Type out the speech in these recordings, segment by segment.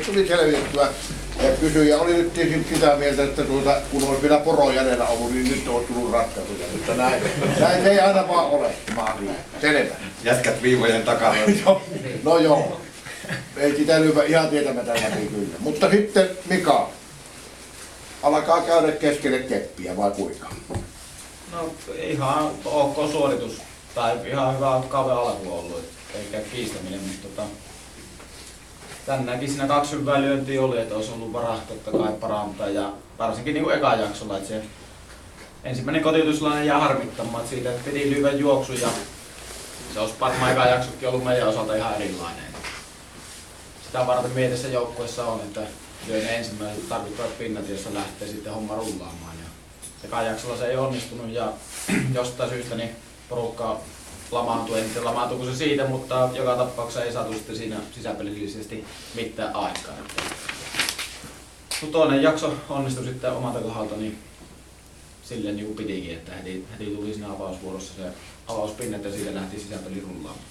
Tuli selvitettyä ja kysyjä oli nyt tietysti sitä mieltä, että kun olisi vielä poro jäljellä ollut, niin nyt olisi tullut ratkaisuja. Mutta näin se ei aina vaan ole, Maari. Selvä. Jätkät viivojen takana. No joo. Ei sitä lyödä ihan tietämättä läpi kyllä. Mutta sitten Mika, alkaa käydä keskelle keppiä vai kuinka? No ihan ok suoritus. Tai ihan hyvä kauden alku ollut, eikä kiistäminen, mutta tänäänkin siinä 2 hyvää lyöntiä oli, että olisi ollut varaa totta kai parantaa ja varsinkin niin kuin eka jaksolla, että se ensimmäinen kotiutuslainen jää harmittamaan siitä, että piti lyödä juoksu ja se olisi varmaan eka jaksokin ollut meidän osalta ihan erilainen. Sitä varten mielessä joukkueessa on, että lyö ne ensimmäiset tarvittavat pinnat, jossa lähtee sitten homma rullaamaan. Ja eka jaksolla se ei onnistunut ja jostain syystä niin porukka lamaantui, en tiedä lamaantuiko se siitä, mutta joka tapauksessa ei saatu sitten siinä sisäpelillisesti mitään aikaa. Mutta toinen jakso onnistui sitten omalta kohdalta niin silleen niin kuin pitikin, että heti tuli siinä avausvuorossa se avauspinnet ja siitä lähti sisäpeli rullaamaan.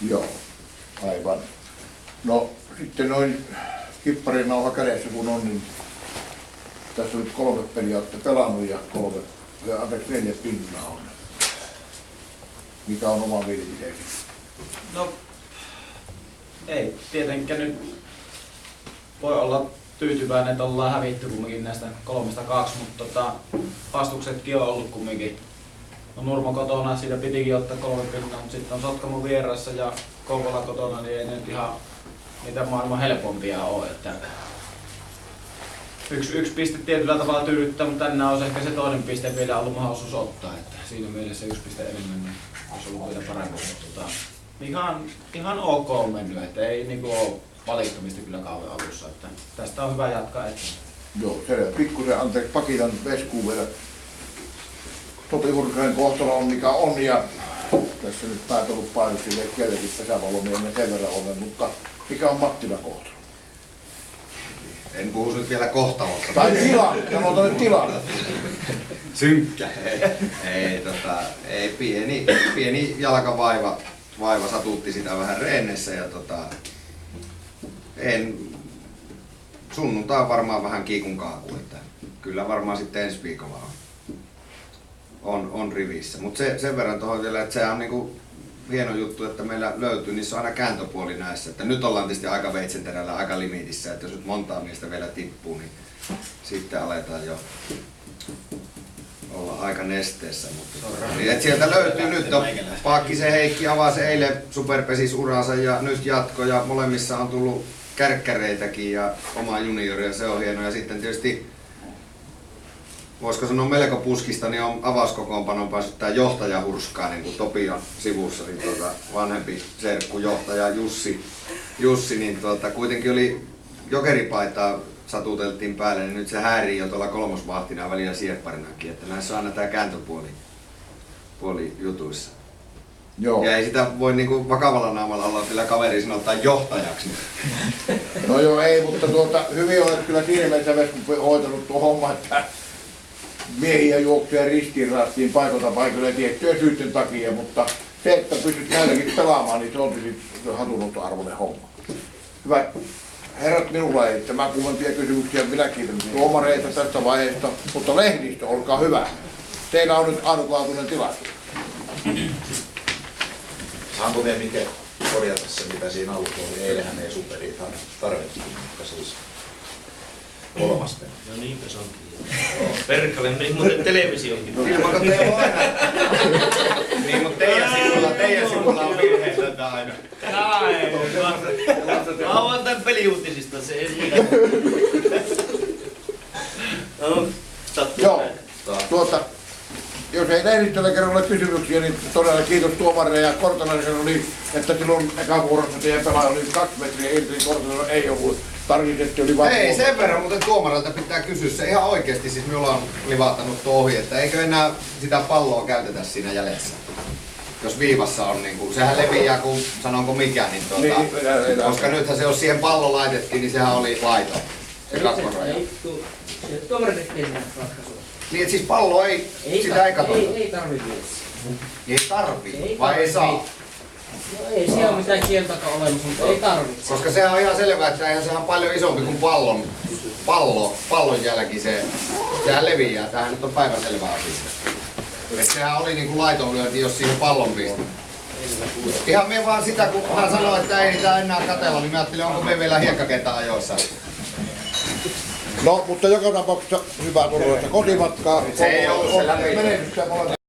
Joo, aivan. No sitten noin kipparin nauha kädessä kun on, niin tässä on nyt 3 peliä olette pelannut ja 4 pinnaa on. Mikä on oma mielipiteesi? No, ei tietenkään nyt voi olla tyytyväinen, että ollaan hävitty kumminkin näistä 3-2, mutta vastuksetkin on ollut kumminkin. No Nurmo kotona, siitä pitikin ottaa 3 pinnaa, mutta sitten on Sotkamo vieressä ja Kouvola kotona, niin ei nyt ihan niitä maailman helpompia ole. Että yksi piste tietyllä tavalla tyydyttää, mutta tänään olisi ehkä se toinen piste vielä ollut mahdollisuus ottaa. Että siinä mielessä 1 piste enemmän niin olisi ollut vielä parempi. Mutta ihan ok on mennyt, että ei niinku ole valittamista kyllä kauden alussa. Että tästä on hyvä jatkaa eteenpäin. Joo, selvä. Pikkusen anteeksi pakitan veskuun vielä. Topi Hurkanen kohtalo on mikä on ja tässä nyt päät ollut painut sille kieltäkin pesäpallomiehen sen verran olen, mutta mikä on Mattilan kohtalo? En puhu nyt vielä kohtalosta. Tai tilanne, sanotaan nyt tilanne. Synkkä. Ei pieni jalkavaiva satutti sitä vähän reennessä ja sunnuntai on varmaan vähän kiikun kaaku, että kyllä varmaan sitten ensi viikolla on rivissä. Mutta sen verran tuohon vielä, että se on niinku hieno juttu, että meillä löytyy, niissä on aina kääntöpuoli näissä. Että nyt ollaan tietysti aika veitsenterällä, aika limitissä, että jos nyt montaa miestä vielä tippuu, niin sitten aletaan jo olla aika nesteessä. Mutta et sieltä löytyy nyt, Paakkisen Heikki avasi eilen superpesisuransa ja nyt jatko ja molemmissa on tullut kärkkäreitäkin ja oma junioria, se on hieno. Ja sitten tietysti voisiko sanoa melko puskista, niin on avauskokoonpanon päässyt tää johtaja hurskaa, niin kuin Topi on sivussa, niin vanhempi serkku johtaja Jussi niin kuitenkin oli jokeripaitaa satuteltiin päälle, niin nyt se häirii jo tuolla kolmosvahtina välillä siepparinakin, että näissä on aina tää kääntöpuoli jutuissa. Joo. Ja ei sitä voi niinku vakavalla naamalla olla sillä kaveri sanottaa johtajaksi. No joo, ei, mutta hyvin olet kyllä siinä mielessä hoitanut tuo homma, että miehiä juoksuja ristiin rastiin paikalta paikalle tiettyjen syytten takia, mutta se, että pystyt näilläkin pelaamaan, niin se on tietysti hatunottoarvoinen homma. Hyvä herrat, minulla ei tämän kummempia kysymyksiä, minä kiitän tuomareita tästä vaiheesta, mutta lehdistö, olkaa hyvä. Teillä on nyt ainutlaatuinen tilaisuus. Saanko vielä miten korjata se, mitä siinä alussa oli? Eilenhän ei superi tarvittu, mutta siis 3. No niinpä se onkin. Perkele, meni muuten televisioonkin. Ilmanko teillä on aina? Niin, mutta teidän sivulla on virheitä aina. Mä oon tän peliuutisista, se ei mitään. No, joo, jos ei lehdistöllä kerran ole kysymyksiä, niin todella kiitos tuomarille ja Kortelainen oli, että silloin eka vuorossa teidän pelaaja oli 2 metriä irti, Kortelainen ei ollut tarkistettu yli vaan. Ei sen verran, mutta tuomarilta pitää kysyä se ihan oikeesti, siis minulla on livaattanut tuo ohi, että eikö enää sitä palloa käytetä siinä jäljessä? Jos viivassa on niinku, sehän leviää kuin sanonko mikä, niin koska nythän se jos siihen pallo laitettiin, niin sehän oli laito. Se kakkosraja. Tuomari tekee sen ratkaisua. Niin et siis pallo ei sitä ei katsota. Ei tarvi viedä. Ei tarvii, vai ei saa? No ei siellä ole mitään kieltäkään olemassa, mutta ei tarvitse. Koska sehän on ihan selvää, että eihän sehän paljon isompi kuin pallon jälki se. Sehän leviää, tämähän nyt on päivänselvä asia. Et sehän oli niinku laitonlyönti, jos siihen pallon pisti. Ihan me vaan sitä, kun hän sanoi, että ei niitä enää katella, niin mä ajattelin, onko me vielä hiekkakenttä ajoissa. No, mutta joka tapauksessa hyvää turvallista kotimatkaa. Se ei ollut se läpi. Menetystä molemmille.